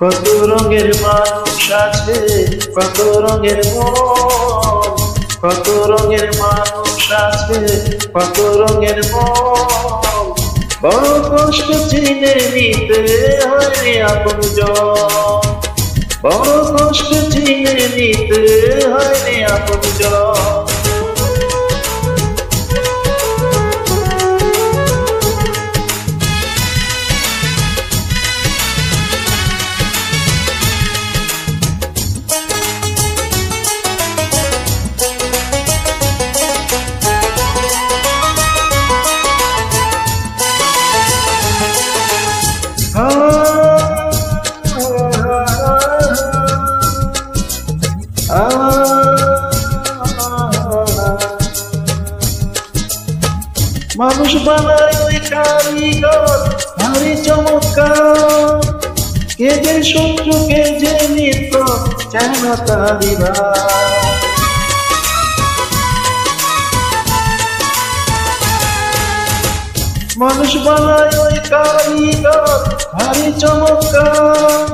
কত রঙের মানুষ আছে, কত রঙের মন, কত রঙের মানুষ আছে, কত রঙের মন। বড় কষ্ট চিনে নিতে হয় আপনজন, বড় কষ্ট চিনে নিতে হয় আপনজন। মানুষ বানায় ওই কারিগর ভারী চমৎকার, কে যে শত্রু কে যে মিত্র চায় না তারি ভাই। মানুষ বানায় ওই কারিগর ভারী চমৎকার,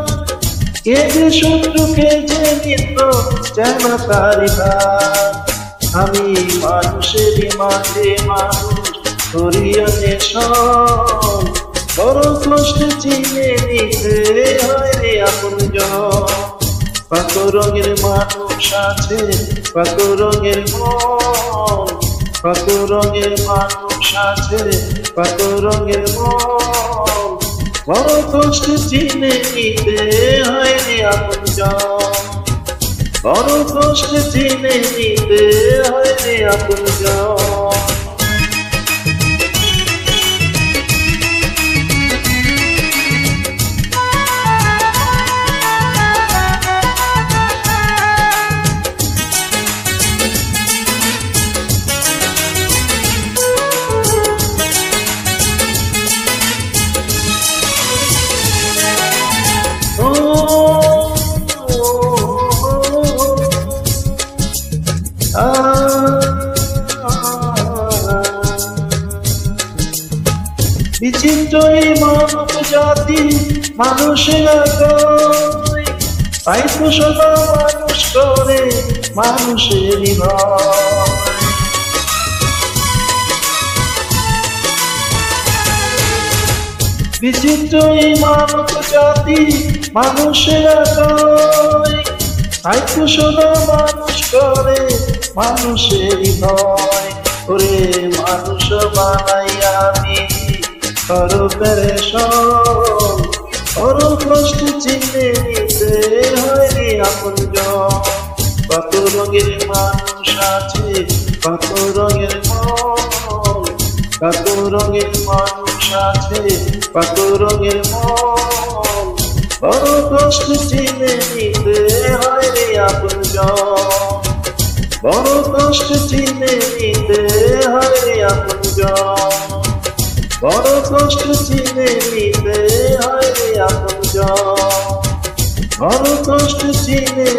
কে যে শত্রু কে যে মিত্র চায় না তারি ভাই। আমি মানুষেরই মাঝে মানুষ করিয়া নেশন, বড় কষ্ট চিনে নিতে হয় রে আপনজন। কত রঙের মানুষ আছে, কত রঙের মন, কত রঙের মানুষ আছে, কত রঙের মন। বড় কষ্ট চিনে নিতে হয় রে আপনজন, বড় কষ্ট চিনে নিতে হয় রে আপনজন। বিচিত্র এই মানব জাতি মানুষের তাই তো সদা মানুষ করে মানুষেরই ভয়। বিচিত্র এই মানব জাতি মানুষের তাই তো সদা মানুষ করে মানুষেরই ভয়। ওরে মানুষ বানাইয়া আমি করো পেরেশান, বড় কষ্ট চিনে নিতে হয় রে আপনজন। কত রঙের মানুষ আছে, কত রঙের মন, কত রঙের মানুষ আছে, কত রঙের মন। বড় কষ্ট চিনে নিতে হয় রে আপনজন, বড় কষ্ট চিনে নিতে হয় রে আপনজন, বড় কষ্ট চিনে নিতে হয় রে আপনজন, বড় কষ্ট চিনে